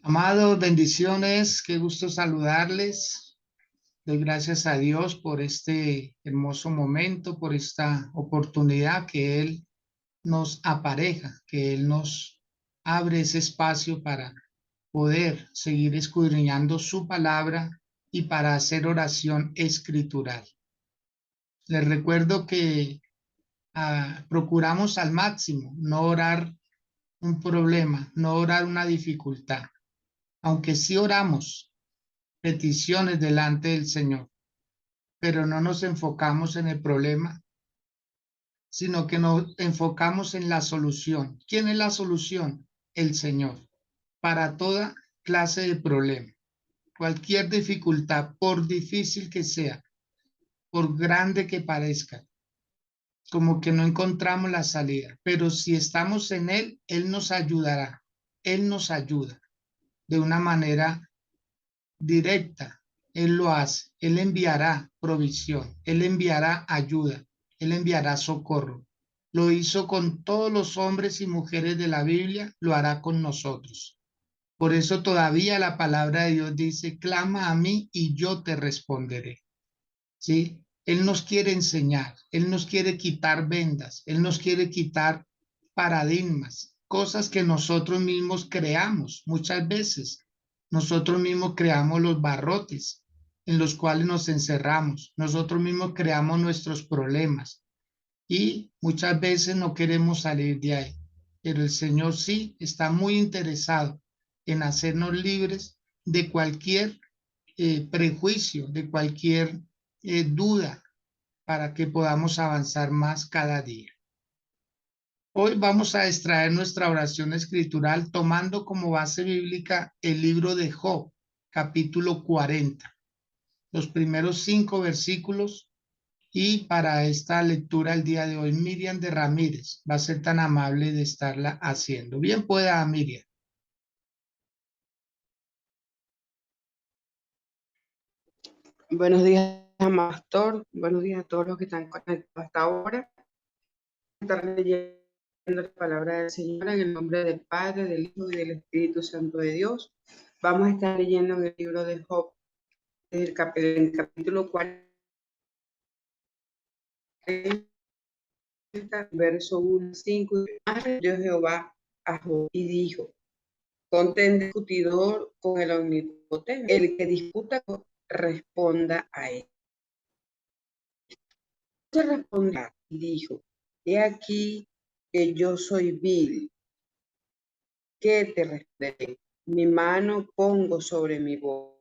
Amados, bendiciones, qué gusto saludarles. Doy gracias a Dios por este hermoso momento, por esta oportunidad que Él nos apareja, que Él nos abre ese espacio para poder seguir escudriñando su palabra y para hacer oración escritural. Les recuerdo que procuramos al máximo no orar un problema, no orar una dificultad, aunque sí oramos peticiones delante del Señor, pero no nos enfocamos en el problema, sino que nos enfocamos en la solución. ¿Quién es la solución? El Señor. Para toda clase de problema, cualquier dificultad, por difícil que sea, por grande que parezca, como que no encontramos la salida, pero si estamos en Él, Él nos ayudará, Él nos ayuda de una manera directa. Él lo hace, Él enviará provisión, Él enviará ayuda, Él enviará socorro. Lo hizo con todos los hombres y mujeres de la Biblia, lo hará con nosotros. Por eso todavía la palabra de Dios dice, clama a mí y yo te responderé. ¿Sí? Él nos quiere enseñar, Él nos quiere quitar vendas, Él nos quiere quitar paradigmas, cosas que nosotros mismos creamos muchas veces. Nosotros mismos creamos los barrotes en los cuales nos encerramos, nosotros mismos creamos nuestros problemas y muchas veces no queremos salir de ahí. Pero el Señor sí está muy interesado en hacernos libres de cualquier prejuicio, de cualquier duda, para que podamos avanzar más cada día. Hoy vamos a extraer nuestra oración escritural tomando como base bíblica el libro de Job, capítulo 40, los primeros 5 versículos. Y para esta lectura el día de hoy, Miriam de Ramírez va a ser tan amable de estarla haciendo. Bien pueda, Miriam. Buenos días, Pastor. Buenos días a todos los que están conectados hasta ahora. Estar leyendo la palabra del Señor en el nombre del Padre, del Hijo y del Espíritu Santo de Dios. Vamos a estar leyendo en el libro de Job, el capítulo 40, verso 1, 5. Dios Jehová a Job y dijo: contende discutidor con el omnipotente, el que disputa responda a él. Se respondió y dijo: he aquí que yo soy vil, ¿qué te responderé? Mi mano pongo sobre mi boca.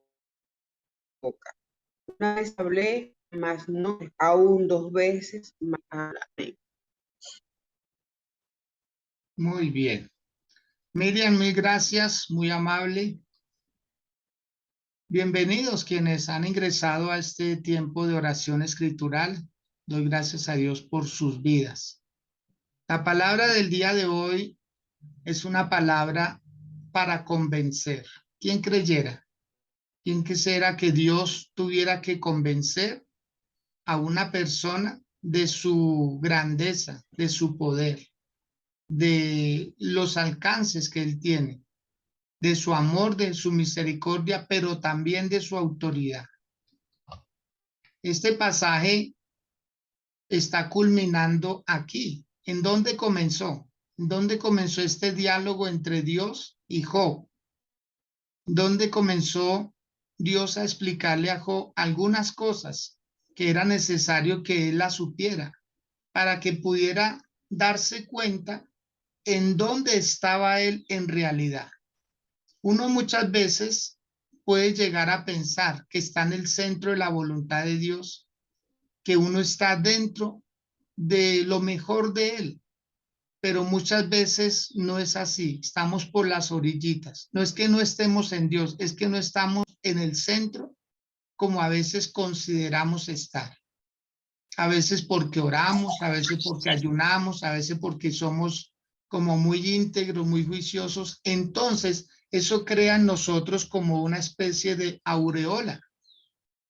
Una vez hablé, mas no, aún 2 veces más hablaré. Muy bien. Miriam, mil gracias, muy amable. Bienvenidos quienes han ingresado a este tiempo de oración escritural. Doy gracias a Dios por sus vidas. La palabra del día de hoy es una palabra para convencer. ¿Quién creyera? ¿Quién quisiera que Dios tuviera que convencer a una persona de su grandeza, de su poder, de los alcances que Él tiene, de su amor, de su misericordia, pero también de su autoridad? Este pasaje está culminando aquí. ¿En dónde comenzó? ¿En dónde comenzó este diálogo entre Dios y Job? ¿Dónde comenzó Dios a explicarle a Job algunas cosas que era necesario que él las supiera para que pudiera darse cuenta en dónde estaba él en realidad? Uno muchas veces puede llegar a pensar que está en el centro de la voluntad de Dios, que uno está dentro de lo mejor de Él, pero muchas veces no es así, estamos por las orillitas. No es que no estemos en Dios, es que no estamos en el centro como a veces consideramos estar. A veces porque oramos, a veces porque ayunamos, a veces porque somos como muy íntegros, muy juiciosos. Entonces, eso crea en nosotros como una especie de aureola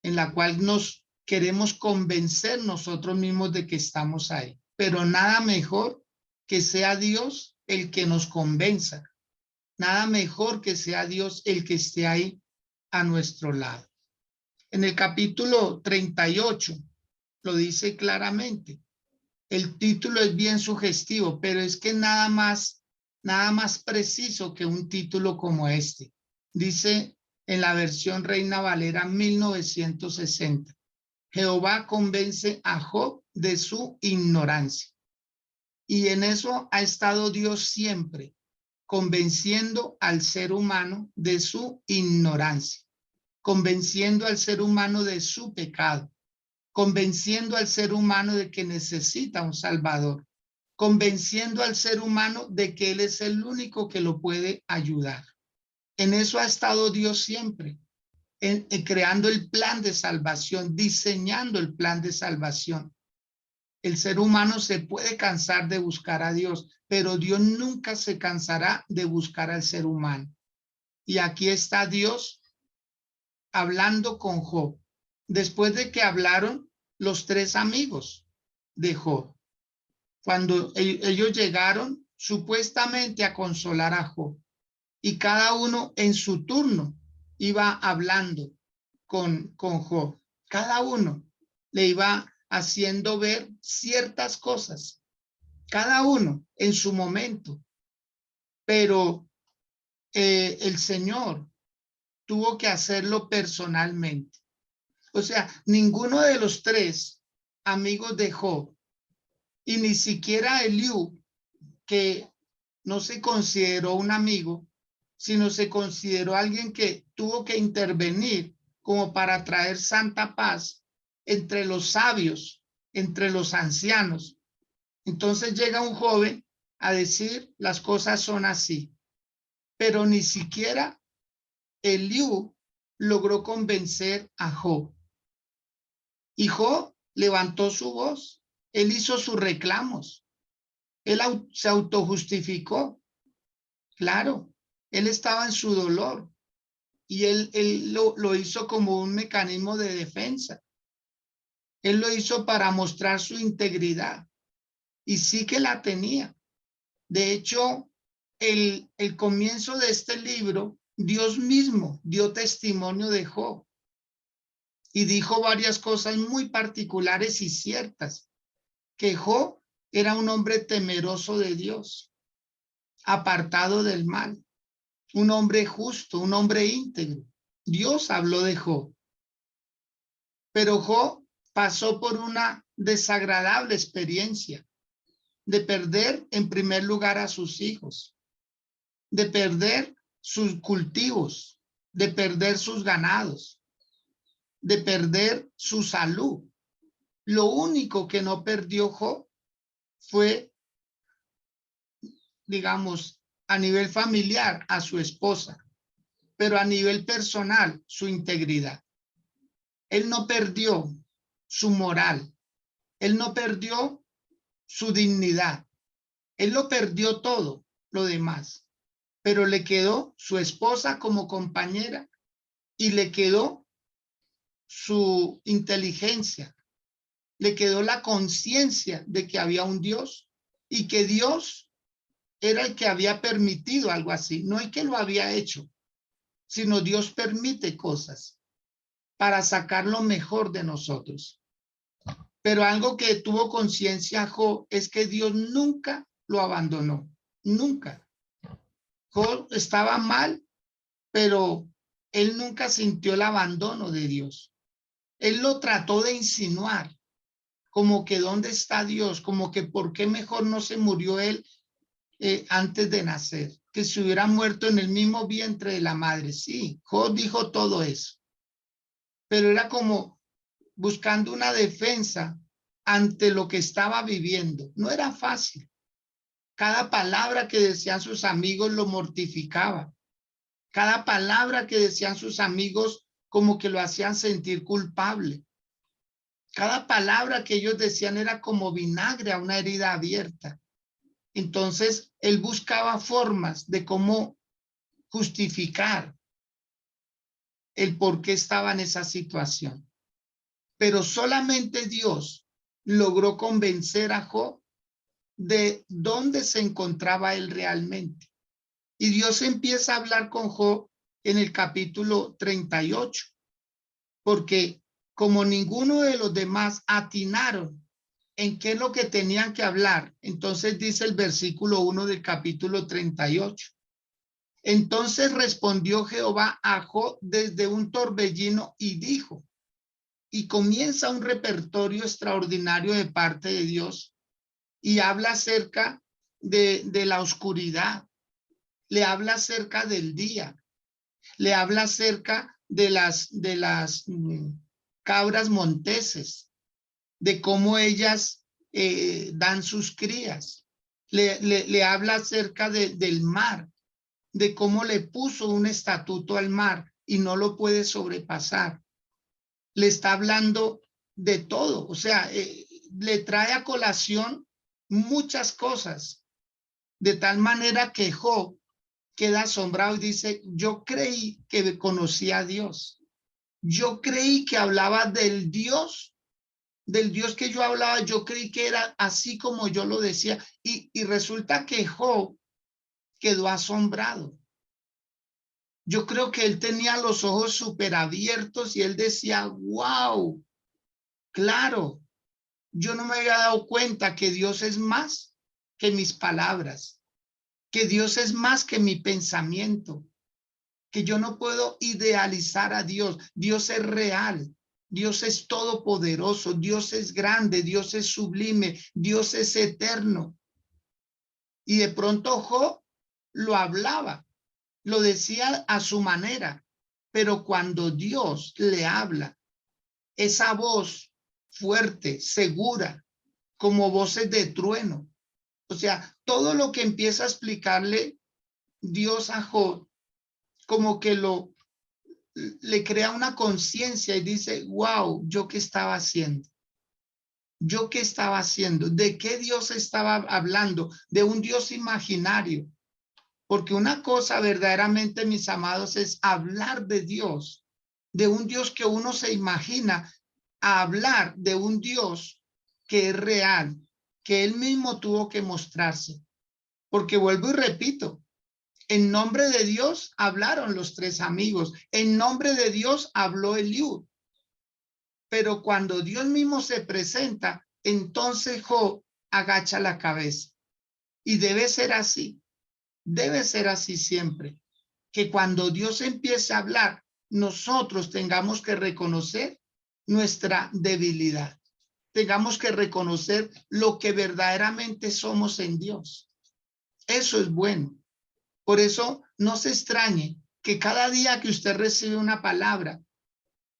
en la cual nos queremos convencer nosotros mismos de que estamos ahí. Pero nada mejor que sea Dios el que nos convenza, Nada mejor que sea Dios el que esté ahí a nuestro lado. En el capítulo 38 lo dice claramente. El título es bien sugestivo, pero es que nada más preciso que un título como este. Dice en la versión Reina Valera 1960. Jehová convence a Job de su ignorancia. Y en eso ha estado Dios siempre, convenciendo al ser humano de su ignorancia, convenciendo al ser humano de su pecado, convenciendo al ser humano de que necesita un Salvador, convenciendo al ser humano de que Él es el único que lo puede ayudar. En eso ha estado Dios siempre, creando el plan de salvación, diseñando el plan de salvación. El ser humano se puede cansar de buscar a Dios, pero Dios nunca se cansará de buscar al ser humano. Y aquí está Dios hablando con Job, después de que hablaron los tres amigos de Job. Cuando ellos llegaron supuestamente a consolar a Job, y cada uno en su turno iba hablando con Job. Cada uno le iba haciendo ver ciertas cosas, cada uno en su momento, pero el Señor tuvo que hacerlo personalmente. O sea, ninguno de los tres amigos de Job, y ni siquiera Eliú, que no se consideró un amigo, sino se consideró alguien que tuvo que intervenir como para traer santa paz entre los sabios, entre los ancianos. Entonces llega un joven a decir, las cosas son así, pero ni siquiera Eliú logró convencer a Job. Y Job levantó su voz, él hizo sus reclamos, él se autojustificó. Claro, él estaba en su dolor y él lo hizo como un mecanismo de defensa. Él lo hizo para mostrar su integridad y sí que la tenía. De hecho, el comienzo de este libro, Dios mismo dio testimonio de Job y dijo varias cosas muy particulares y ciertas, que Job era un hombre temeroso de Dios, apartado del mal, un hombre justo, un hombre íntegro. Dios habló de Job, pero Job pasó por una desagradable experiencia de perder en primer lugar a sus hijos, de perder sus cultivos, de perder sus ganados, de perder su salud. Lo único que no perdió Job fue, digamos, a nivel familiar, a su esposa, pero a nivel personal, su integridad. Él no perdió su moral, él no perdió su dignidad, él lo perdió todo lo demás, pero le quedó su esposa como compañera y le quedó su inteligencia, le quedó la conciencia de que había un Dios y que Dios era el que había permitido algo así, no el que lo había hecho, sino Dios permite cosas para sacar lo mejor de nosotros. Pero algo que tuvo conciencia Job es que Dios nunca lo abandonó, nunca. Job estaba mal, pero él nunca sintió el abandono de Dios. Él lo trató de insinuar, como que ¿dónde está Dios? Como que ¿por qué mejor no se murió él antes de nacer? Que se hubiera muerto en el mismo vientre de la madre. Sí, Job dijo todo eso, pero era como buscando una defensa ante lo que estaba viviendo. No era fácil. Cada palabra que decían sus amigos lo mortificaba. Cada palabra que decían sus amigos como que lo hacían sentir culpable. Cada palabra que ellos decían era como vinagre a una herida abierta. Entonces, él buscaba formas de cómo justificar el por qué estaba en esa situación. Pero solamente Dios logró convencer a Job de dónde se encontraba él realmente. Y Dios empieza a hablar con Job en el capítulo 38, porque como ninguno de los demás atinaron en qué es lo que tenían que hablar, entonces dice el versículo 1 del capítulo 38. Entonces respondió Jehová a Job desde un torbellino y dijo, y comienza un repertorio extraordinario de parte de Dios y habla acerca de la oscuridad, le habla acerca del día, le habla acerca de las cabras monteses, de cómo ellas dan sus crías, le habla acerca del mar, de cómo le puso un estatuto al mar y no lo puede sobrepasar. Le está hablando de todo, o sea, le trae a colación muchas cosas, de tal manera que Job queda asombrado y dice, yo creí que conocía a Dios, yo creí que hablaba del Dios que yo hablaba, yo creí que era así como yo lo decía, y resulta que Job quedó asombrado. Yo creo que él tenía los ojos súper abiertos y él decía, wow, claro, yo no me había dado cuenta que Dios es más que mis palabras, que Dios es más que mi pensamiento, que yo no puedo idealizar a Dios. Dios es real, Dios es todopoderoso, Dios es grande, Dios es sublime, Dios es eterno. Y de pronto Job lo hablaba, lo decía a su manera, pero cuando Dios le habla, esa voz fuerte, segura, como voces de trueno, o sea, todo lo que empieza a explicarle Dios a Job, como que le crea una conciencia y dice, wow, ¿yo qué estaba haciendo? ¿Yo qué estaba haciendo? ¿De qué Dios estaba hablando? De un Dios imaginario. Porque una cosa verdaderamente, mis amados, es hablar de Dios, de un Dios que uno se imagina, a hablar de un Dios que es real, que él mismo tuvo que mostrarse. Porque vuelvo y repito, en nombre de Dios hablaron los tres amigos, en nombre de Dios habló Eliud. Pero cuando Dios mismo se presenta, entonces Job agacha la cabeza. Y debe ser así siempre, que cuando Dios empiece a hablar, nosotros tengamos que reconocer nuestra debilidad, tengamos que reconocer lo que verdaderamente somos en Dios. Eso es bueno. Por eso no se extrañe que cada día que usted recibe una palabra,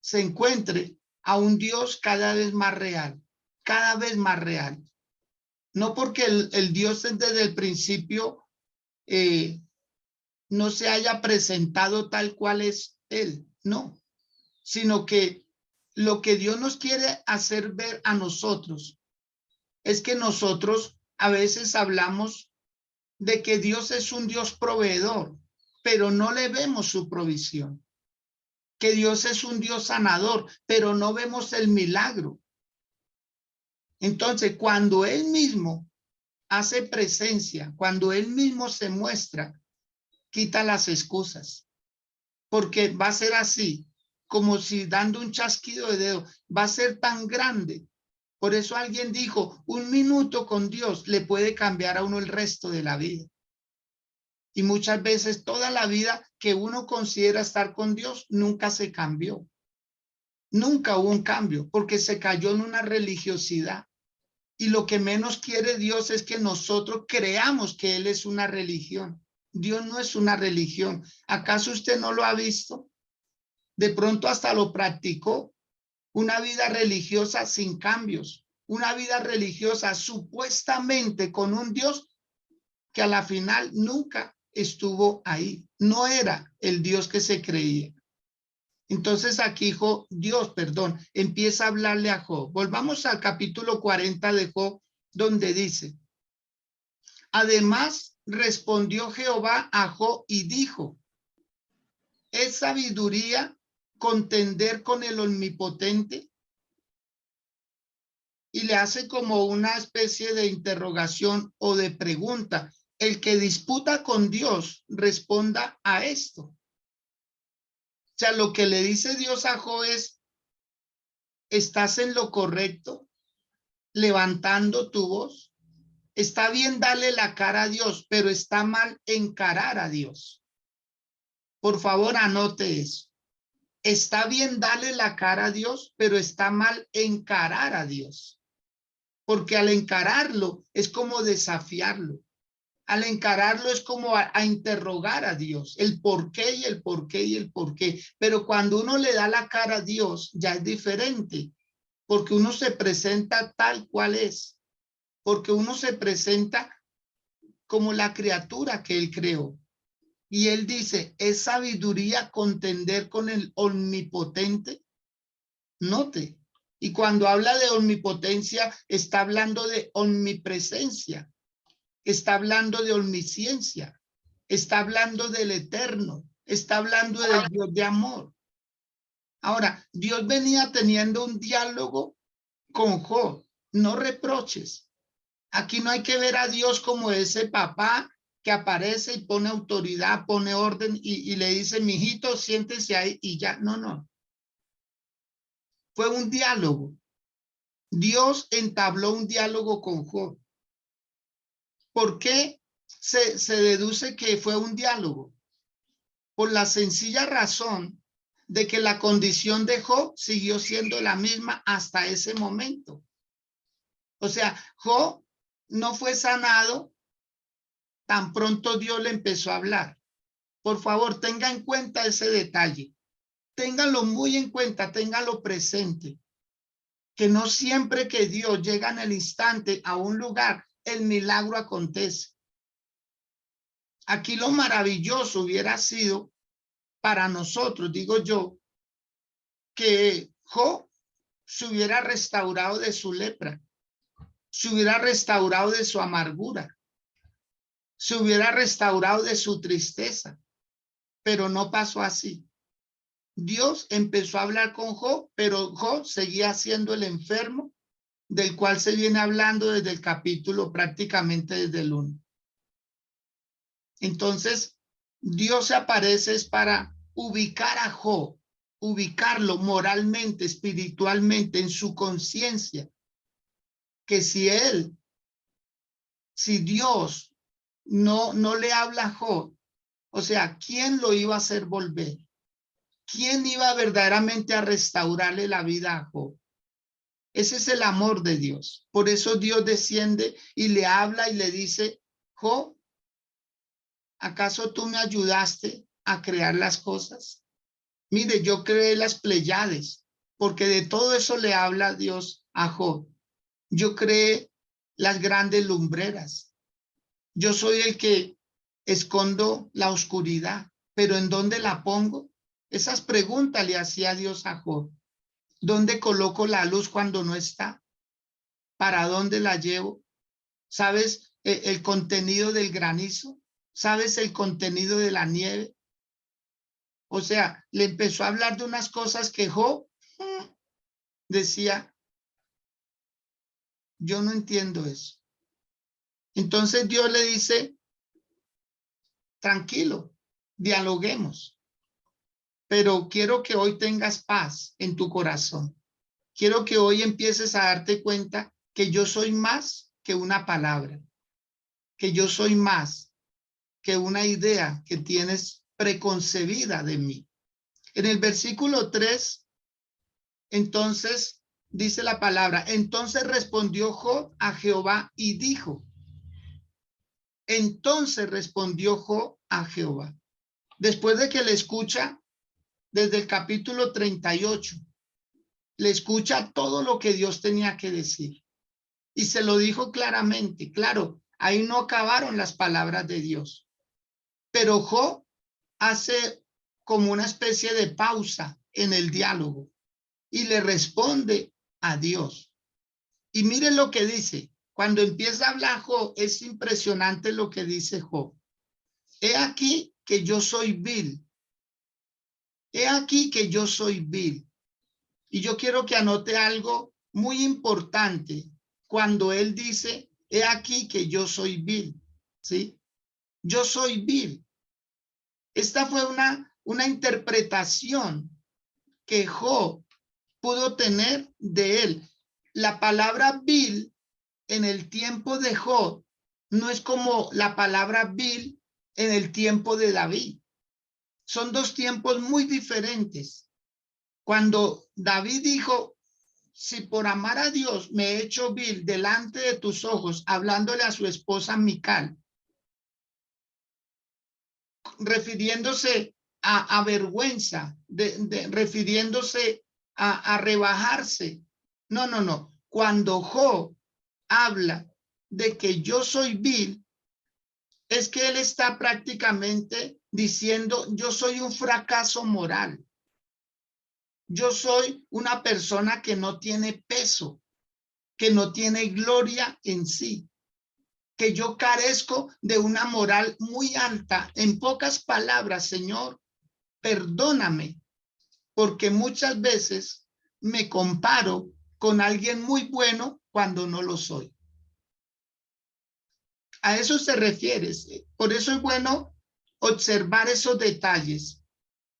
se encuentre a un Dios cada vez más real, cada vez más real. No porque el Dios desde el principio no se haya presentado tal cual es Él, no, sino que lo que Dios nos quiere hacer ver a nosotros es que nosotros a veces hablamos de que Dios es un Dios proveedor, pero no le vemos su provisión. Que Dios es un Dios sanador, pero no vemos el milagro. Entonces, cuando Él mismo hace presencia, cuando Él mismo se muestra, quita las excusas, porque va a ser así, como si dando un chasquido de dedo, va a ser tan grande. Por eso alguien dijo, un minuto con Dios le puede cambiar a uno el resto de la vida. Y muchas veces toda la vida que uno considera estar con Dios nunca se cambió. Nunca hubo un cambio porque se cayó en una religiosidad. Y lo que menos quiere Dios es que nosotros creamos que Él es una religión. Dios no es una religión. ¿Acaso usted no lo ha visto? De pronto hasta lo practicó. Una vida religiosa sin cambios. Una vida religiosa supuestamente con un Dios que a la final nunca estuvo ahí. No era el Dios que se creía. Entonces aquí Dios empieza a hablarle a Job. Volvamos al capítulo 40 de Job, donde dice, además respondió Jehová a Job y dijo, ¿es sabiduría contender con el omnipotente? Y le hace como una especie de interrogación o de pregunta. el que disputa con Dios responda a esto. O sea, lo que le dice Dios a Job es, ¿estás en lo correcto? Levantando tu voz. Está bien darle la cara a Dios, pero está mal encarar a Dios. Por favor, anote eso. Está bien darle la cara a Dios, pero está mal encarar a Dios. Porque al encararlo es como desafiarlo. Al encararlo es como a interrogar a Dios, el por qué y el por qué y el por qué. Pero cuando uno le da la cara a Dios, ya es diferente, porque uno se presenta tal cual es, porque uno se presenta como la criatura que él creó. Y él dice, ¿es sabiduría contender con el omnipotente? Note. Y cuando habla de omnipotencia, está hablando de omnipresencia, está hablando de omnisciencia, está hablando del eterno, está hablando del Dios de amor. Ahora, Dios venía teniendo un diálogo con Job, no reproches. Aquí no hay que ver a Dios como ese papá que aparece y pone autoridad, pone orden y le dice, mijito, siéntese ahí y ya. No, no. Fue un diálogo. Dios entabló un diálogo con Job. ¿Por qué se deduce que fue un diálogo? Por la sencilla razón de que la condición de Job siguió siendo la misma hasta ese momento. O sea, Job no fue sanado tan pronto Dios le empezó a hablar. Por favor, tenga en cuenta ese detalle. Téngalo muy en cuenta, téngalo presente. Que no siempre que Dios llega en el instante a un lugar, el milagro acontece. Aquí lo maravilloso hubiera sido para nosotros, digo yo, que Job se hubiera restaurado de su lepra, se hubiera restaurado de su amargura, se hubiera restaurado de su tristeza, pero no pasó así. Dios empezó a hablar con Job, pero Job seguía siendo el enfermo del cual se viene hablando desde el capítulo, prácticamente desde el 1. Entonces, Dios se aparece es para ubicar a Job, ubicarlo moralmente, espiritualmente, en su conciencia, que si Dios no le habla a Job, o sea, ¿quién lo iba a hacer volver? ¿Quién iba verdaderamente a restaurarle la vida a Job? Ese es el amor de Dios. Por eso Dios desciende y le habla y le dice, Job, ¿acaso tú me ayudaste a crear las cosas? Mire, yo creé las Pléyades, porque de todo eso le habla Dios a Job. Yo creé las grandes lumbreras. Yo soy el que escondo la oscuridad, pero ¿en dónde la pongo? Esas preguntas le hacía Dios a Job. ¿Dónde coloco la luz cuando no está? ¿Para dónde la llevo? ¿Sabes el contenido del granizo? ¿Sabes el contenido de la nieve? O sea, le empezó a hablar de unas cosas que Job decía, yo no entiendo eso. Entonces Dios le dice, tranquilo, dialoguemos, pero quiero que hoy tengas paz en tu corazón. Quiero que hoy empieces a darte cuenta que yo soy más que una palabra, que yo soy más que una idea que tienes preconcebida de mí. En el versículo 3, entonces dice la palabra, entonces respondió Job a Jehová y dijo, entonces respondió Job a Jehová. Después de que le escucha desde el capítulo 38, le escucha todo lo que Dios tenía que decir. Y se lo dijo claramente. Claro, ahí no acabaron las palabras de Dios. Pero Job hace como una especie de pausa en el diálogo y le responde a Dios. Y miren lo que dice. Cuando empieza a hablar Job, es impresionante lo que dice Job. He aquí que yo soy vil. He aquí que yo soy vil. Y yo quiero que anote algo muy importante cuando él dice, he aquí que yo soy vil, ¿sí? yo soy vil. Esta fue una interpretación que Job pudo tener de él. La palabra vil en el tiempo de Job no es como la palabra vil en el tiempo de David. Son dos tiempos muy diferentes. Cuando David dijo, si por amar a Dios me he hecho vil delante de tus ojos, hablándole a su esposa Mical, refiriéndose a vergüenza, refiriéndose a rebajarse. No, no, no. Cuando Job habla de que yo soy vil, es que él está prácticamente diciendo, yo soy un fracaso moral. Yo soy una persona que no tiene peso, que no tiene gloria en sí, que yo carezco de una moral muy alta. En pocas palabras, Señor, perdóname, porque muchas veces me comparo con alguien muy bueno cuando no lo soy. A eso se refiere. Por eso es bueno observar esos detalles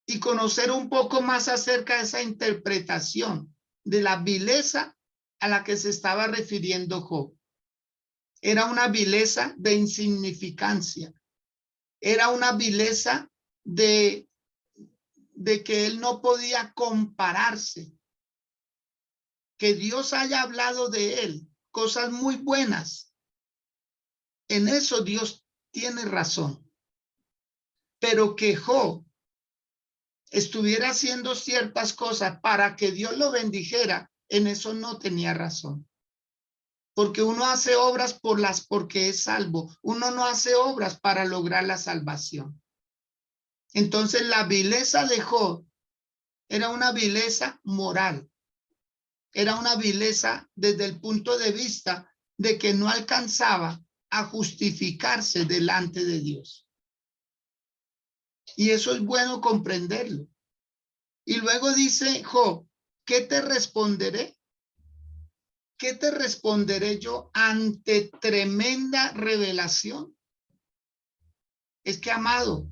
y conocer un poco más acerca de esa interpretación de la vileza a la que se estaba refiriendo Job. Era una vileza de insignificancia. Era una vileza de que él no podía compararse. Que Dios haya hablado de él cosas muy buenas. En eso Dios tiene razón. Pero que Job estuviera haciendo ciertas cosas para que Dios lo bendijera, en eso no tenía razón. Porque uno hace obras porque es salvo. Uno no hace obras para lograr la salvación. Entonces la vileza de Job era una vileza moral. Era una vileza desde el punto de vista de que no alcanzaba a justificarse delante de Dios. Y eso es bueno comprenderlo. Y luego dice Job, ¿qué te responderé? ¿Qué te responderé yo ante tremenda revelación? Es que, amado,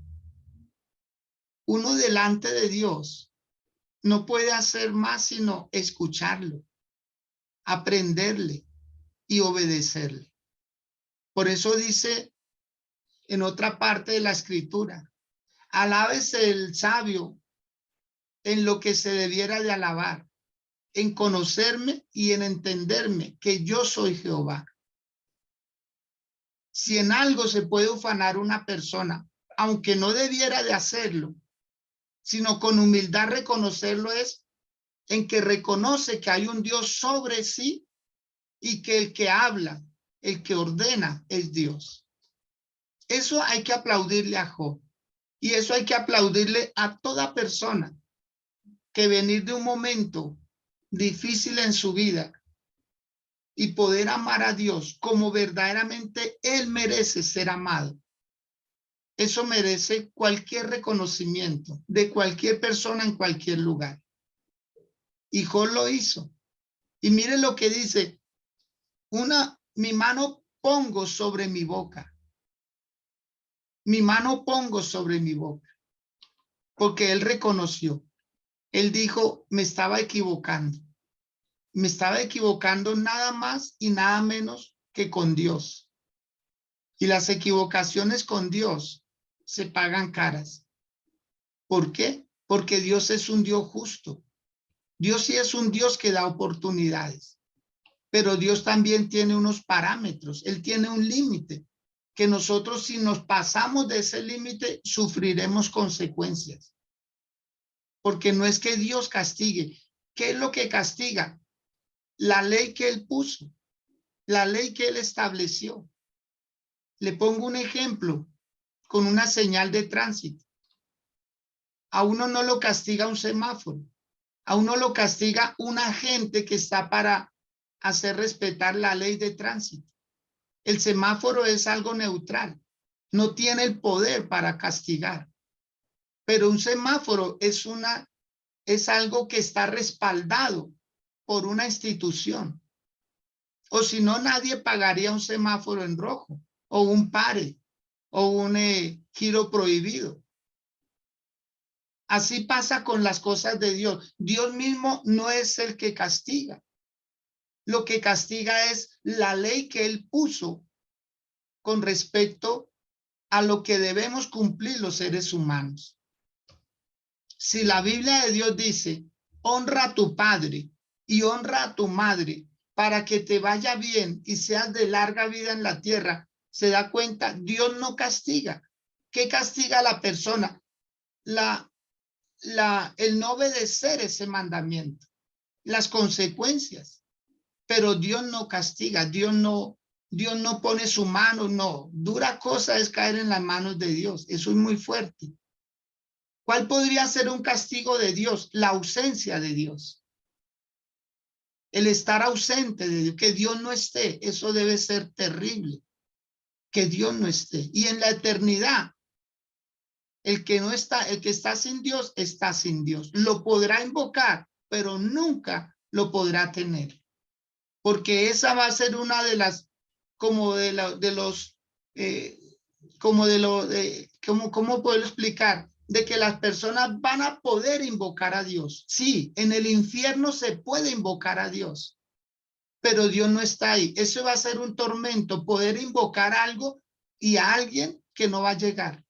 uno delante de Dios no puede hacer más sino escucharlo, aprenderle y obedecerle. Por eso dice en otra parte de la escritura, alábese el sabio en lo que se debiera de alabar, en conocerme y en entenderme que yo soy Jehová. Si en algo se puede ufanar una persona, aunque no debiera de hacerlo, sino con humildad reconocerlo, es en que reconoce que hay un Dios sobre sí y que el que habla, el que ordena es Dios. Eso hay que aplaudirle a Job. Y eso hay que aplaudirle a toda persona que venir de un momento difícil en su vida y poder amar a Dios como verdaderamente Él merece ser amado. Eso merece cualquier reconocimiento de cualquier persona en cualquier lugar. Y Job lo hizo. Y mire lo que dice, mi mano pongo sobre mi boca. Mi mano pongo sobre mi boca. Porque él reconoció. Él dijo, me estaba equivocando. Me estaba equivocando nada más y nada menos que con Dios. Y las equivocaciones con Dios se pagan caras. ¿Por qué? Porque Dios es un Dios justo. Dios sí es un Dios que da oportunidades. Pero Dios también tiene unos parámetros. Él tiene un límite que nosotros, si nos pasamos de ese límite, sufriremos consecuencias. Porque no es que Dios castigue. ¿Qué es lo que castiga? La ley que Él puso, la ley que Él estableció. Le pongo un ejemplo con una señal de tránsito. A uno no lo castiga un semáforo. A uno lo castiga un agente que está para hacer respetar la ley de tránsito. El semáforo es algo neutral, no tiene el poder para castigar, pero un semáforo es algo que está respaldado por una institución. O si no, nadie pagaría un semáforo en rojo o un pare o un giro prohibido. Así pasa con las cosas de Dios. Dios mismo no es el que castiga. Lo que castiga es la ley que Él puso con respecto a lo que debemos cumplir los seres humanos. Si la Biblia de Dios dice, honra a tu padre y honra a tu madre para que te vaya bien y seas de larga vida en la tierra, se da cuenta, Dios no castiga. ¿Qué castiga a la persona? El no obedecer ese mandamiento, las consecuencias. Pero Dios no castiga, Dios no pone su mano, no. Dura cosa es caer en las manos de Dios. Eso es muy fuerte. ¿Cuál podría ser un castigo de Dios? La ausencia de Dios. El estar ausente de Dios, que Dios no esté, eso debe ser terrible. Que Dios no esté. Y en la eternidad, el que está sin Dios, está sin Dios. Lo podrá invocar, pero nunca lo podrá tener. Porque esa va a ser una de las, ¿cómo puedo explicar? De que las personas van a poder invocar a Dios. Sí, en el infierno se puede invocar a Dios, pero Dios no está ahí. Eso va a ser un tormento, poder invocar algo y a alguien que no va a llegar.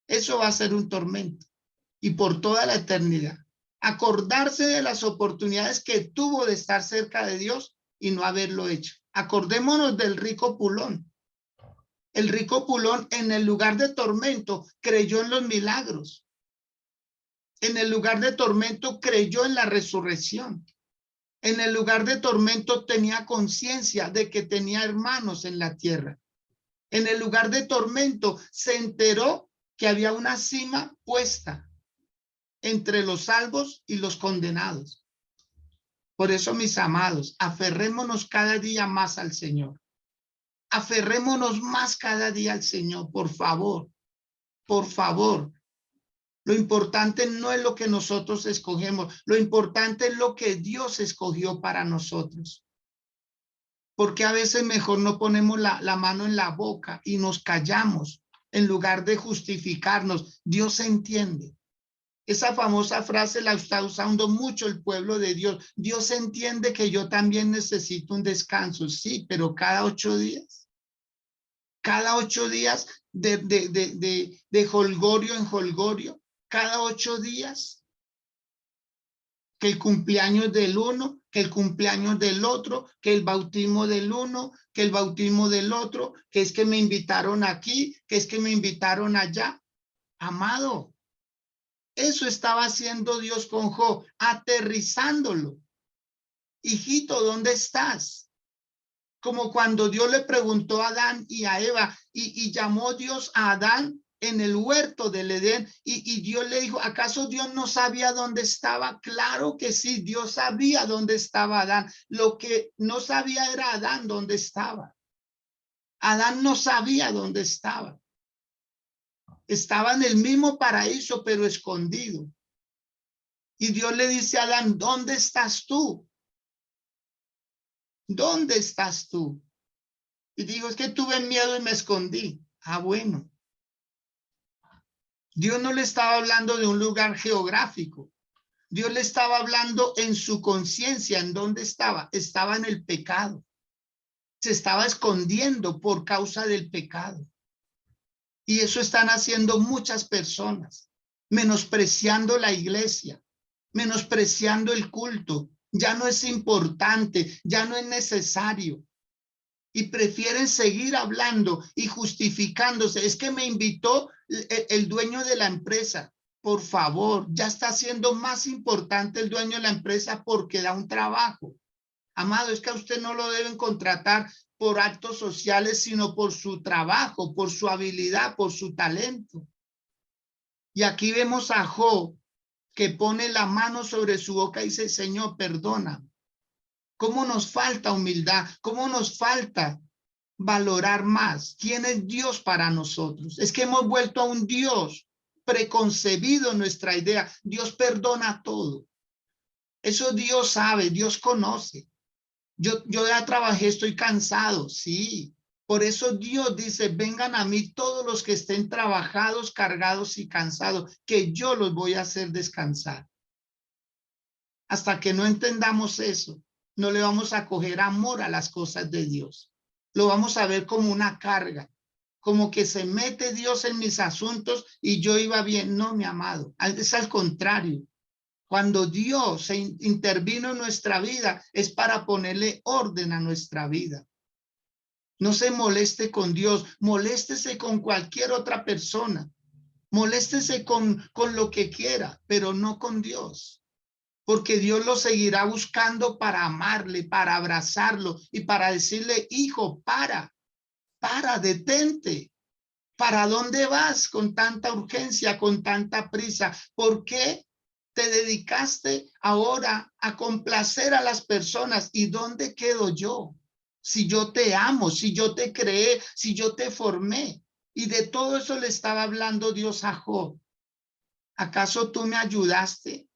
Eso va a ser un tormento y por toda la eternidad. Acordarse de las oportunidades que tuvo de estar cerca de Dios y no haberlo hecho. Acordémonos del rico Pulón. El rico Pulón en el lugar de tormento creyó en los milagros. En el lugar de tormento creyó en la resurrección. En el lugar de tormento tenía conciencia de que tenía hermanos en la tierra. En el lugar de tormento se enteró que había una cima puesta entre los salvos y los condenados. Por eso, mis amados, aferrémonos cada día más al Señor. Aferrémonos más cada día al Señor, por favor. Por favor. Lo importante no es lo que nosotros escogemos, lo importante es lo que Dios escogió para nosotros. Porque a veces mejor no ponemos la mano en la boca y nos callamos en lugar de justificarnos. Dios entiende. Esa famosa frase la está usando mucho el pueblo de Dios. Dios entiende que yo también necesito un descanso, sí, pero cada 8 días. Cada 8 días de jolgorio en jolgorio. Cada 8 días. Que el cumpleaños del uno, que el cumpleaños del otro, que el bautismo del uno, que el bautismo del otro, que es que me invitaron aquí, que es que me invitaron allá. Amado, eso estaba haciendo Dios con Job, aterrizándolo. Hijito, ¿dónde estás? Como cuando Dios le preguntó a Adán y a Eva, y llamó Dios a Adán en el huerto del Edén, y Dios le dijo, ¿acaso Dios no sabía dónde estaba? Claro que sí, Dios sabía dónde estaba Adán. Lo que no sabía era Adán dónde estaba. Adán no sabía dónde estaba. Estaba en el mismo paraíso, pero escondido. Y Dios le dice a Adán, ¿dónde estás tú? ¿Dónde estás tú? Y dijo, es que tuve miedo y me escondí. Ah, bueno. Dios no le estaba hablando de un lugar geográfico. Dios le estaba hablando en su conciencia. ¿En dónde estaba? Estaba en el pecado. Se estaba escondiendo por causa del pecado. Y eso están haciendo muchas personas, menospreciando la iglesia, menospreciando el culto. Ya no es importante, ya no es necesario. Y prefieren seguir hablando y justificándose. Es que me invitó el dueño de la empresa. Por favor, ya está siendo más importante el dueño de la empresa porque da un trabajo. Amado, es que a usted no lo deben contratar por actos sociales, sino por su trabajo, por su habilidad, por su talento. Y aquí vemos a Job que pone la mano sobre su boca y dice, Señor, perdona. ¿Cómo nos falta humildad? ¿Cómo nos falta valorar más quién es Dios para nosotros? Es que hemos vuelto a un Dios preconcebido en nuestra idea. Dios perdona todo. Eso Dios sabe, Dios conoce. Yo ya trabajé, estoy cansado, sí, Por eso Dios dice, vengan a mí todos los que estén trabajados, cargados y cansados, que yo los voy a hacer descansar. Hasta que no entendamos eso, no le vamos a coger amor a las cosas de Dios. Lo vamos a ver como una carga, como que se mete Dios en mis asuntos y yo iba bien. No, mi amado, es al contrario. Cuando Dios se intervino en nuestra vida, es para ponerle orden a nuestra vida. No se moleste con Dios, moléstese con cualquier otra persona, moléstese con lo que quiera, pero no con Dios. Porque Dios lo seguirá buscando para amarle, para abrazarlo y para decirle, hijo, para, detente. ¿Para dónde vas con tanta urgencia, con tanta prisa? ¿Por qué te dedicaste ahora a complacer a las personas? ¿Y dónde quedo yo? Si yo te amo, si yo te creé, si yo te formé. Y de todo eso le estaba hablando Dios a Job. ¿Acaso tú me ayudaste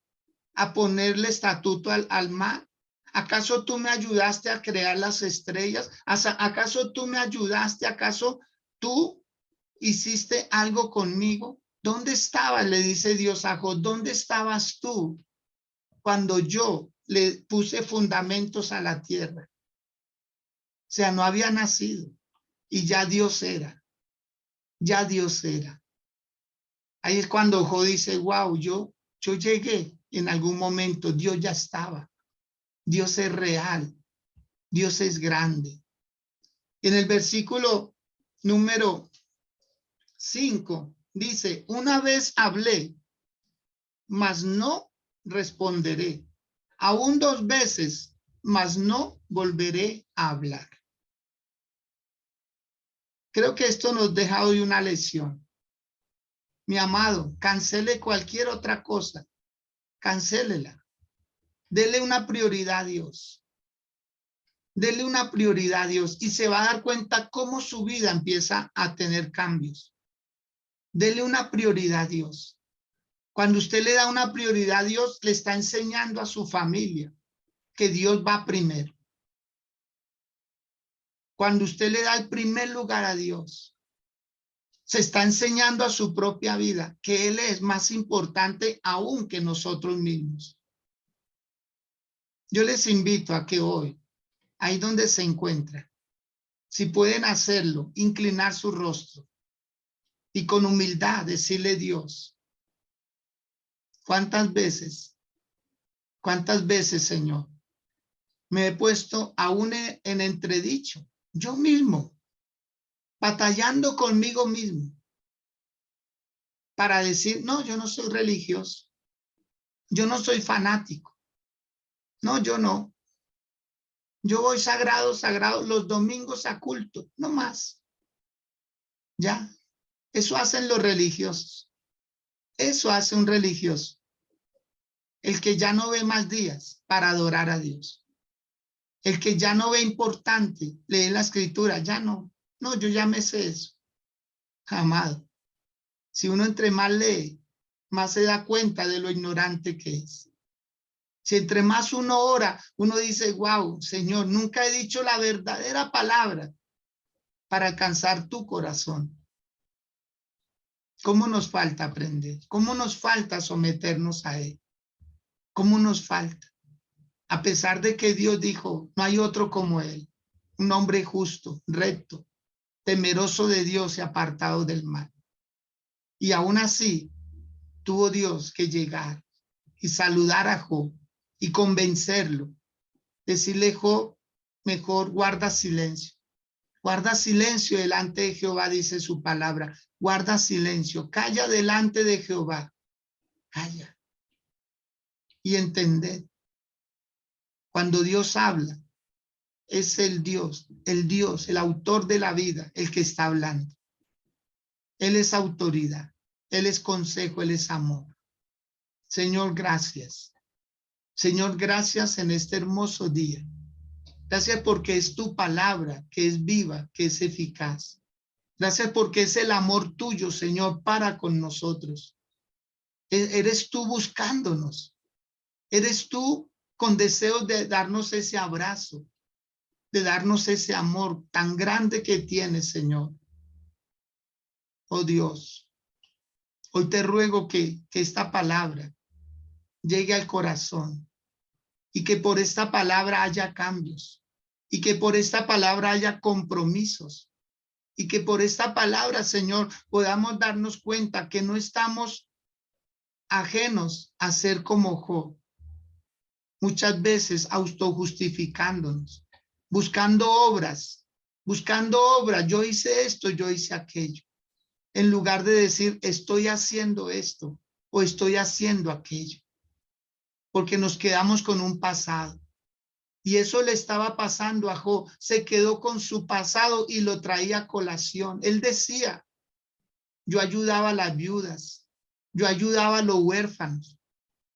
a ponerle estatuto al mar? ¿Acaso tú me ayudaste a crear las estrellas? ¿Acaso tú me ayudaste? ¿Acaso tú hiciste algo conmigo? ¿Dónde estabas? Le dice Dios a Job. ¿Dónde estabas tú cuando yo le puse fundamentos a la tierra? O sea, no había nacido y ya Dios era. Ya Dios era. Ahí es cuando Job dice, wow, yo llegué en algún momento. Dios ya estaba. Dios es real. Dios es grande. En el versículo número 5 dice, una vez hablé, mas no responderé. Aún 2 veces, mas no volveré a hablar. Creo que esto nos deja hoy una lección. Mi amado, cancele cualquier otra cosa. Cancélela. Dele una prioridad a Dios. Dele una prioridad a Dios y se va a dar cuenta cómo su vida empieza a tener cambios. Dele una prioridad a Dios. Cuando usted le da una prioridad a Dios, le está enseñando a su familia que Dios va primero. Cuando usted le da el primer lugar a Dios, se está enseñando a su propia vida que Él es más importante aún que nosotros mismos. Yo les invito a que hoy, ahí donde se encuentra, si pueden hacerlo, inclinar su rostro y con humildad decirle a Dios, ¿cuántas veces, Señor, me he puesto aún en entredicho, yo mismo, batallando conmigo mismo, para decir, no, yo no soy religioso, yo no soy fanático, no, yo no. Yo voy sagrado, los domingos a culto, no más. Ya, eso hacen los religiosos. Eso hace un religioso. El que ya no ve más días para adorar a Dios. El que ya no ve importante leer la escritura, ya no. No, yo ya me sé eso. Amado. Si uno entre más lee, más se da cuenta de lo ignorante que es. Si entre más uno ora, uno dice, wow, Señor, nunca he dicho la verdadera palabra para alcanzar tu corazón. ¿Cómo nos falta aprender? ¿Cómo nos falta someternos a Él? ¿Cómo nos falta? A pesar de que Dios dijo, no hay otro como Él, un hombre justo, recto, temeroso de Dios y apartado del mal. Y aún así, tuvo Dios que llegar y saludar a Job y convencerlo. Decirle, Job, mejor guarda silencio. Guarda silencio delante de Jehová, dice su palabra. Guarda silencio, calla delante de Jehová. Calla. Y entended, cuando Dios habla, es el Dios, el autor de la vida, el que está hablando. Él es autoridad, Él es consejo, Él es amor. Señor, gracias. Señor, gracias en este hermoso día. Gracias porque es tu palabra que es viva, que es eficaz. Gracias porque es el amor tuyo, Señor, para con nosotros. Eres tú buscándonos. Eres tú con deseos de darnos ese abrazo, de darnos ese amor tan grande que tienes, Señor. Oh Dios, hoy te ruego que esta palabra llegue al corazón y que por esta palabra haya cambios y que por esta palabra haya compromisos y que por esta palabra, Señor, podamos darnos cuenta que no estamos ajenos a ser como Job, muchas veces autojustificándonos, buscando obras, yo hice esto, yo hice aquello, en lugar de decir estoy haciendo esto o estoy haciendo aquello, porque nos quedamos con un pasado. Y eso le estaba pasando a Job, se quedó con su pasado y lo traía a colación. Él decía, yo ayudaba a las viudas, yo ayudaba a los huérfanos,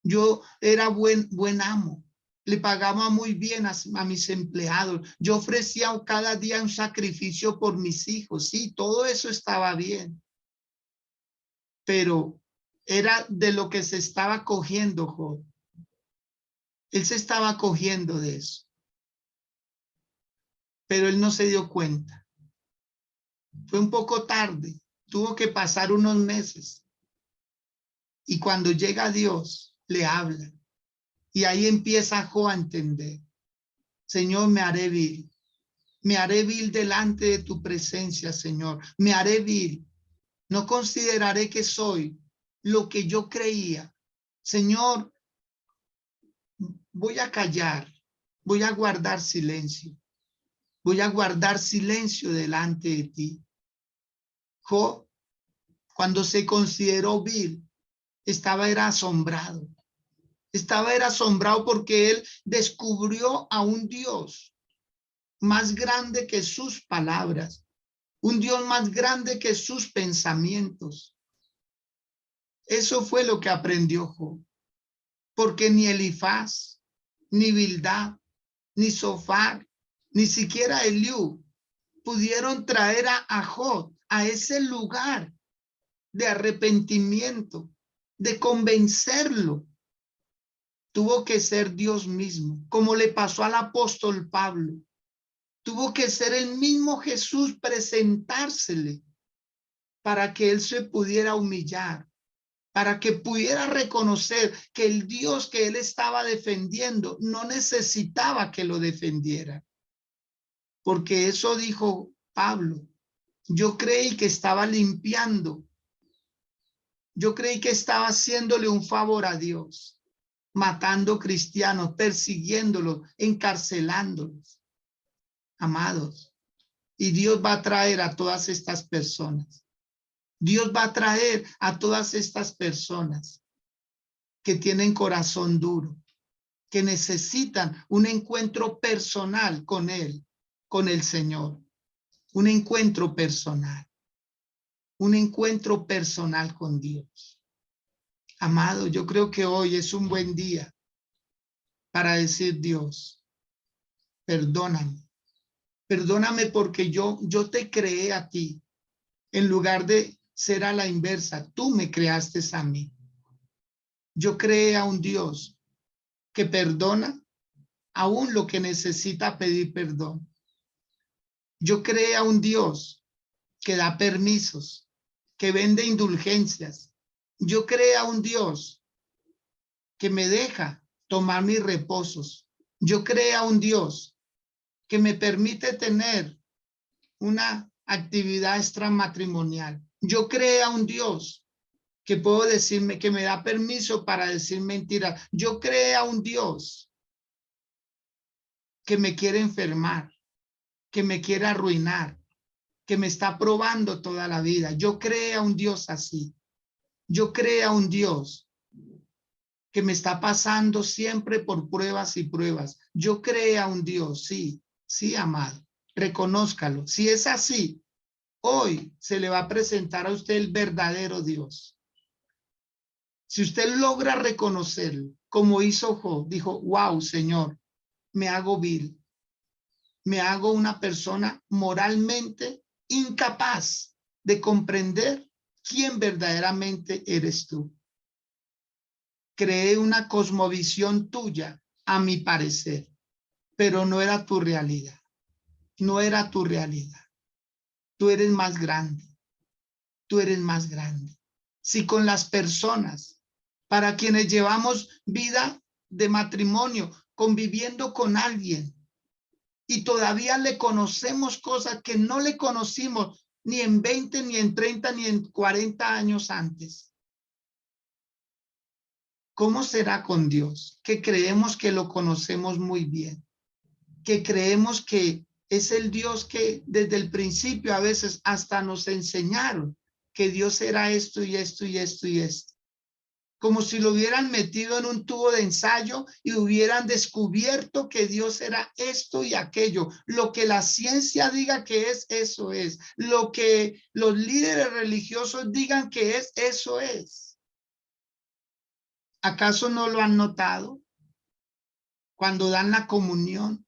yo era buen amo, le pagaba muy bien a mis empleados, yo ofrecía cada día un sacrificio por mis hijos, sí, todo eso estaba bien, pero era de lo que se estaba cogiendo Job. Él se estaba cogiendo de eso, pero él no se dio cuenta. Fue un poco tarde, tuvo que pasar unos meses, y cuando llega Dios, le habla, y ahí empieza Job a entender, Señor, me haré vil delante de tu presencia, Señor, me haré vil, no consideraré que soy lo que yo creía, Señor, voy a callar, voy a guardar silencio, delante de ti. Job, cuando se consideró vil, era asombrado porque él descubrió a un Dios más grande que sus palabras, un Dios más grande que sus pensamientos. Eso fue lo que aprendió Job, porque ni Elifaz, ni Bildad, ni Sofar, ni siquiera Eliú pudieron traer a Job a ese lugar de arrepentimiento, de convencerlo. Tuvo que ser Dios mismo, como le pasó al apóstol Pablo. Tuvo que ser el mismo Jesús presentársele para que él se pudiera humillar, para que pudiera reconocer que el Dios que él estaba defendiendo no necesitaba que lo defendiera. Porque eso dijo Pablo. Yo creí que estaba limpiando. Yo creí que estaba haciéndole un favor a Dios, matando cristianos, persiguiéndolos, encarcelándolos. Amados, y Dios va a traer a todas estas personas. Dios va a traer a todas estas personas que tienen corazón duro, que necesitan un encuentro personal con Él, con el Señor. Un encuentro personal con Dios. Amado, yo creo que hoy es un buen día para decir, Dios, perdóname. Perdóname porque yo te creé a ti en lugar de ser a la inversa. Tú me creaste a mí. Yo creé a un Dios que perdona aún lo que necesita pedir perdón. Yo creé a un Dios que da permisos, que vende indulgencias. Yo creé a un Dios que me deja tomar mis reposos. Yo creé a un Dios que me permite tener una actividad extramatrimonial. Yo creé a un Dios que puedo decirme, que me da permiso para decir mentiras. Yo creé a un Dios que me quiere enfermar, que me quiere arruinar, que me está probando toda la vida. Yo creé a un Dios así. Yo creé a un Dios que me está pasando siempre por pruebas y pruebas. Yo creé a un Dios, sí, sí, amado. Reconózcalo. Si es así, hoy se le va a presentar a usted el verdadero Dios. Si usted logra reconocerlo, como hizo Job, dijo, wow, Señor, me hago vil. Me hago una persona moralmente incapaz de comprender quién verdaderamente eres tú. Creé una cosmovisión tuya, a mi parecer, pero no era tu realidad. no era tu realidad. Tú eres más grande. Tú eres más grande. Si con las personas para quienes llevamos vida de matrimonio, conviviendo con alguien, y todavía le conocemos cosas que no le conocimos ni en 20, ni en 30, ni en 40 años antes. ¿Cómo será con Dios? Que creemos que lo conocemos muy bien, que creemos que es el Dios que desde el principio a veces hasta nos enseñaron que Dios era esto y esto y esto y esto. Como si lo hubieran metido en un tubo de ensayo y hubieran descubierto que Dios era esto y aquello. Lo que la ciencia diga que es, eso es. Lo que los líderes religiosos digan que es, eso es. ¿Acaso no lo han notado cuando dan la comunión?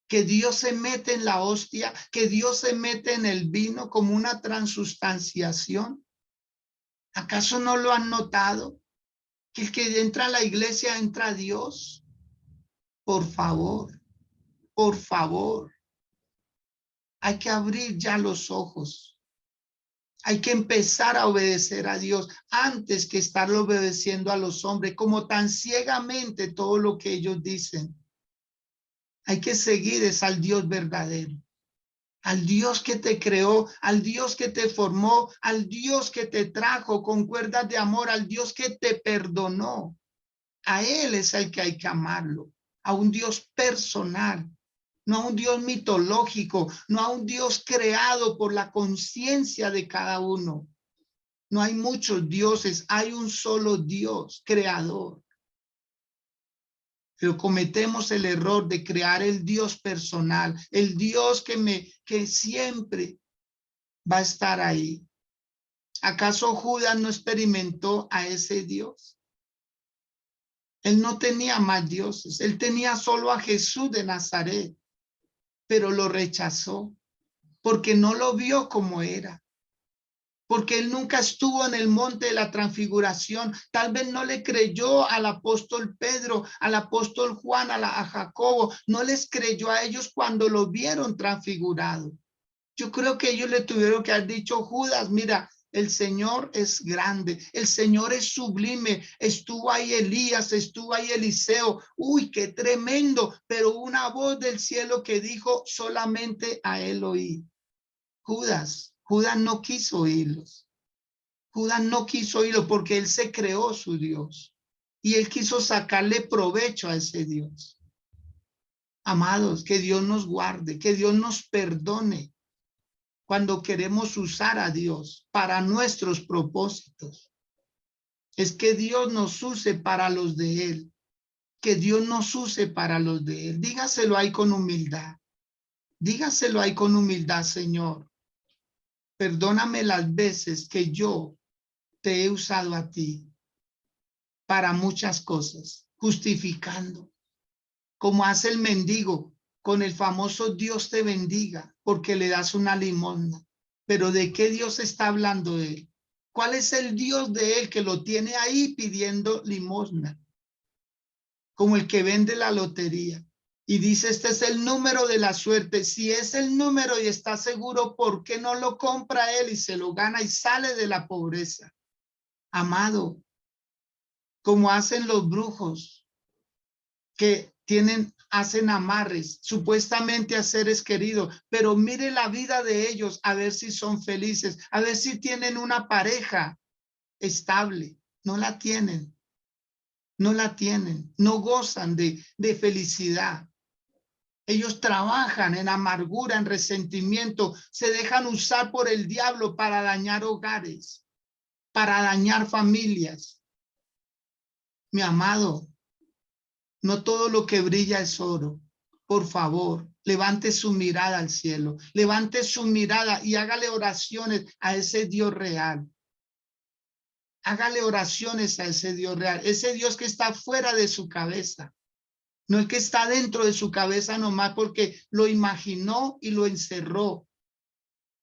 Que Dios se mete en la hostia, que Dios se mete en el vino como una transustanciación. ¿Acaso no lo han notado? Que el que entra a la iglesia entra a Dios. Por favor, por favor. Hay que abrir ya los ojos. Hay que empezar a obedecer a Dios antes que estar obedeciendo a los hombres, como tan ciegamente todo lo que ellos dicen. Hay que seguir es al Dios verdadero, al Dios que te creó, al Dios que te formó, al Dios que te trajo con cuerdas de amor, al Dios que te perdonó. A Él es el que hay que amarlo, a un Dios personal, no a un Dios mitológico, no a un Dios creado por la conciencia de cada uno. No hay muchos dioses, hay un solo Dios creador. Pero cometemos el error de crear el Dios personal, el Dios que siempre va a estar ahí. ¿Acaso Judas no experimentó a ese Dios? Él no tenía más dioses, él tenía solo a Jesús de Nazaret, pero lo rechazó porque no lo vio como era, porque él nunca estuvo en el monte de la transfiguración. Tal vez no le creyó al apóstol Pedro, al apóstol Juan, a Jacobo, no les creyó a ellos cuando lo vieron transfigurado. Yo creo que ellos le tuvieron que haber dicho: Judas, mira, el Señor es grande, el Señor es sublime, estuvo ahí Elías, estuvo ahí Eliseo, uy, qué tremendo, pero una voz del cielo que dijo: solamente a él oí. Judas no quiso oírlos, Judas no quiso oírlo porque él se creó su Dios y él quiso sacarle provecho a ese Dios. Amados, que Dios nos guarde, que Dios nos perdone cuando queremos usar a Dios para nuestros propósitos. Es que Dios nos use para los de Él, que Dios nos use para los de Él. Dígaselo ahí con humildad, dígaselo ahí con humildad: Señor, perdóname las veces que yo te he usado a ti para muchas cosas, justificando, como hace el mendigo con el famoso Dios te bendiga, porque le das una limosna. Pero ¿de qué Dios está hablando él? ¿Cuál es el Dios de él que lo tiene ahí pidiendo limosna? Como el que vende la lotería y dice: este es el número de la suerte. Si es el número y está seguro, ¿por qué no lo compra él y se lo gana y sale de la pobreza? Amado, como hacen los brujos que hacen amarres supuestamente a seres queridos, pero mire la vida de ellos, a ver si son felices, a ver si tienen una pareja estable. No la tienen, no la tienen, no gozan de felicidad. Ellos trabajan en amargura, en resentimiento, se dejan usar por el diablo para dañar hogares, para dañar familias. Mi amado, no todo lo que brilla es oro. Por favor, levante su mirada al cielo, levante su mirada y hágale oraciones a ese Dios real. Hágale oraciones a ese Dios real, ese Dios que está fuera de su cabeza, no el que está dentro de su cabeza nomás porque lo imaginó y lo encerró,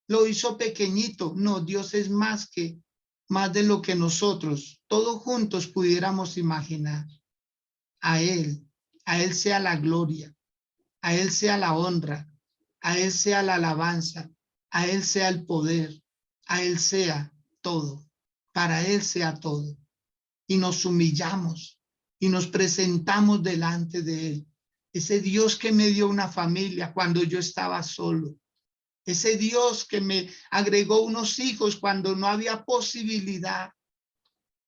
lo hizo pequeñito. No, Dios es más de lo que nosotros todos juntos pudiéramos imaginar. A Él sea la gloria, a Él sea la honra, A Él sea la alabanza, a Él sea el poder, a Él sea todo, para Él sea todo. Y nos humillamos y nos presentamos delante de Él. Ese Dios que me dio una familia cuando yo estaba solo. Ese Dios que me agregó unos hijos cuando no había posibilidad.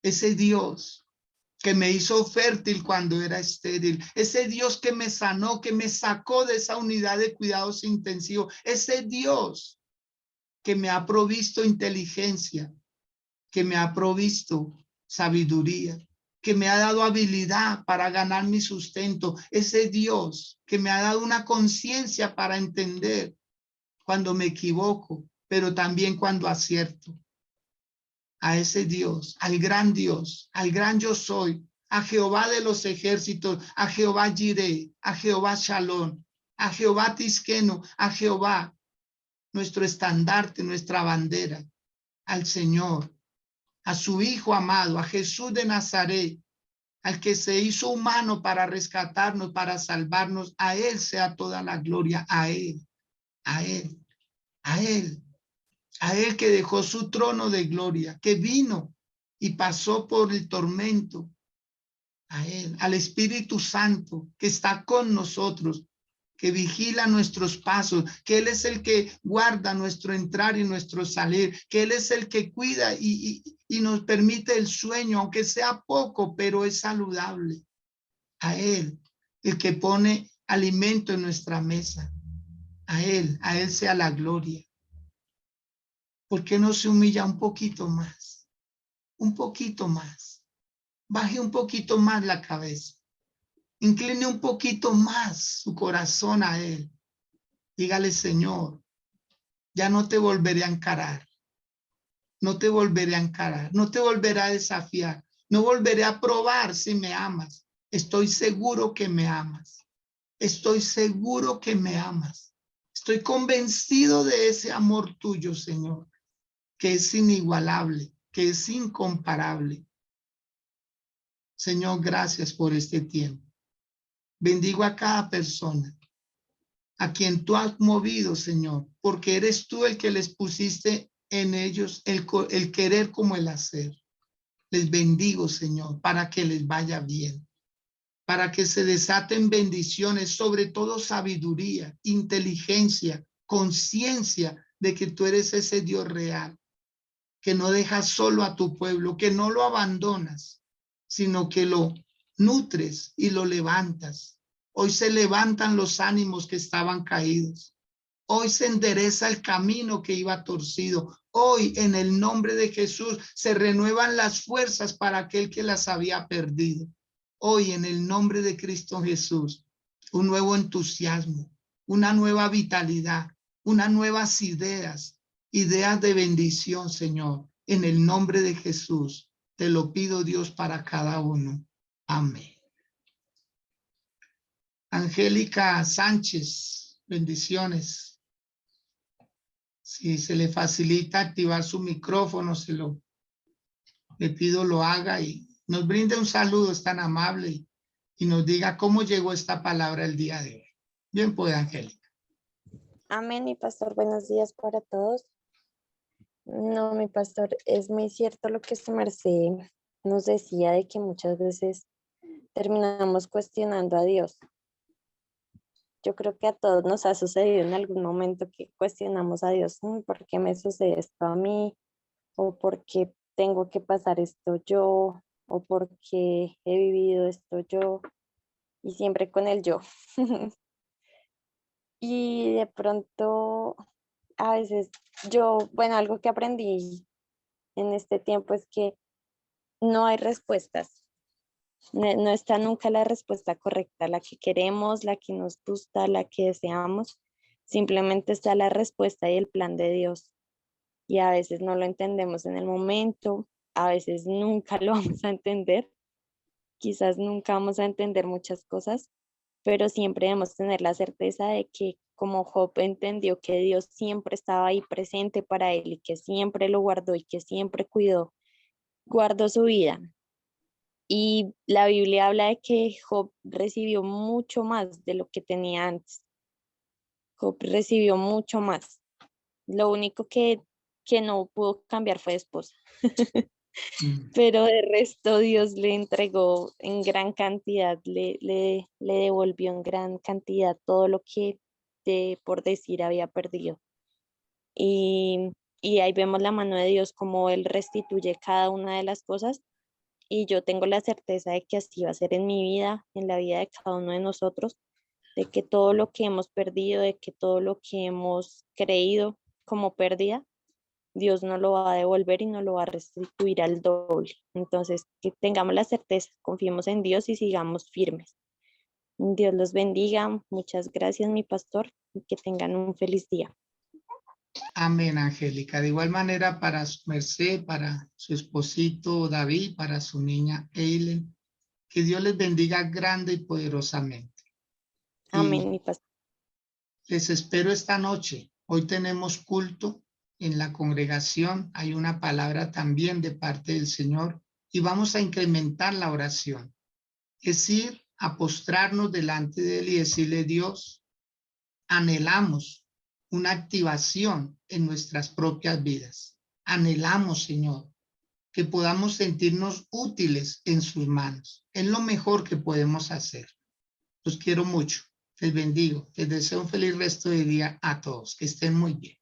Ese Dios que me hizo fértil cuando era estéril. Ese Dios que me sanó, que me sacó de esa unidad de cuidados intensivos. Ese Dios que me ha provisto inteligencia, que me ha provisto sabiduría, que me ha dado habilidad para ganar mi sustento. Ese Dios que me ha dado una conciencia para entender cuando me equivoco, pero también cuando acierto. A ese Dios, al gran yo soy, a Jehová de los ejércitos, a Jehová Jireh, a Jehová Shalom, a Jehová Tisqueno, a Jehová, nuestro estandarte, nuestra bandera, al Señor, a su Hijo amado, a Jesús de Nazaret, al que se hizo humano para rescatarnos, para salvarnos. A Él sea toda la gloria, a Él, a Él, a Él. A Él que dejó su trono de gloria, que vino y pasó por el tormento. A Él, al Espíritu Santo que está con nosotros, que vigila nuestros pasos, que Él es el que guarda nuestro entrar y nuestro salir, que Él es el que cuida y nos permite el sueño, aunque sea poco, pero es saludable. A Él, el que pone alimento en nuestra mesa. A Él sea la gloria. ¿Por qué no se humilla un poquito más? Un poquito más. Baje un poquito más la cabeza. Incline un poquito más su corazón a Él. Dígale, Señor, ya no te volveré a encarar. No te volveré a encarar. No te volveré a desafiar. No volveré a probar si me amas. Estoy seguro que me amas. Estoy seguro que me amas. Estoy convencido de ese amor tuyo, Señor, que es inigualable, que es incomparable. Señor, gracias por este tiempo. Bendigo a cada persona, a quien tú has movido, Señor, porque eres tú el que les pusiste en ellos el querer como el hacer. Les bendigo, Señor, para que les vaya bien, para que se desaten bendiciones, sobre todo sabiduría, inteligencia, conciencia de que tú eres ese Dios real, que no dejas solo a tu pueblo, que no lo abandonas, sino que lo nutres y lo levantas. Hoy se levantan los ánimos que estaban caídos. Hoy se endereza el camino que iba torcido. Hoy, en el nombre de Jesús, se renuevan las fuerzas para aquel que las había perdido. Hoy, en el nombre de Cristo Jesús, un nuevo entusiasmo, una nueva vitalidad, unas nuevas ideas, ideas de bendición, Señor. En el nombre de Jesús, te lo pido, Dios, para cada uno. Amén. Angélica Sánchez, bendiciones. Si se le facilita activar su micrófono, le pido lo haga y nos brinde un saludo, es tan amable, y nos diga cómo llegó esta palabra el día de hoy. Bien, pues, Angélica. Amén, mi pastor. Buenos días para todos. No, mi pastor, es muy cierto lo que su merced nos decía de que muchas veces terminamos cuestionando a Dios. Yo creo que a todos nos ha sucedido en algún momento que cuestionamos a Dios, ¿por qué me sucede esto a mí? ¿O por qué tengo que pasar esto yo? ¿O por qué he vivido esto yo? Y siempre con el yo. Y de pronto, a veces bueno, algo que aprendí en este tiempo es que no hay respuestas. No está nunca la respuesta correcta, la que queremos, la que nos gusta, la que deseamos. Simplemente está la respuesta y el plan de Dios. Y a veces no lo entendemos en el momento, a veces nunca lo vamos a entender. Quizás nunca vamos a entender muchas cosas, pero siempre debemos tener la certeza de que como Job entendió que Dios siempre estaba ahí presente para él y que siempre lo guardó y que siempre guardó su vida. Y la Biblia habla de que Job recibió mucho más de lo que tenía antes. Job recibió mucho más. Lo único que no pudo cambiar fue de esposa. Pero de resto Dios le entregó en gran cantidad, le devolvió en gran cantidad todo lo que, por decir, había perdido. Y, y ahí vemos la mano de Dios, como Él restituye cada una de las cosas. Y yo tengo la certeza de que así va a ser en mi vida, en la vida de cada uno de nosotros, de que todo lo que hemos perdido, de que todo lo que hemos creído como pérdida, Dios nos lo va a devolver y nos lo va a restituir al doble. Entonces, que tengamos la certeza, confiemos en Dios y sigamos firmes. Dios los bendiga. Muchas gracias, mi pastor, y que tengan un feliz día. Amén, Angélica. De igual manera para su merced, para su esposito David, para su niña Eileen, que Dios les bendiga grande y poderosamente. Amén, Y mi pastor. les espero esta noche. Hoy tenemos culto en la congregación. Hay una palabra también de parte del Señor y vamos a incrementar la oración. Es ir a postrarnos delante de Él y decirle: Dios, anhelamos una activación en nuestras propias vidas. Anhelamos, Señor, que podamos sentirnos útiles en sus manos. Es lo mejor que podemos hacer. Los quiero mucho. Les bendigo. Les deseo un feliz resto de día a todos. Que estén muy bien.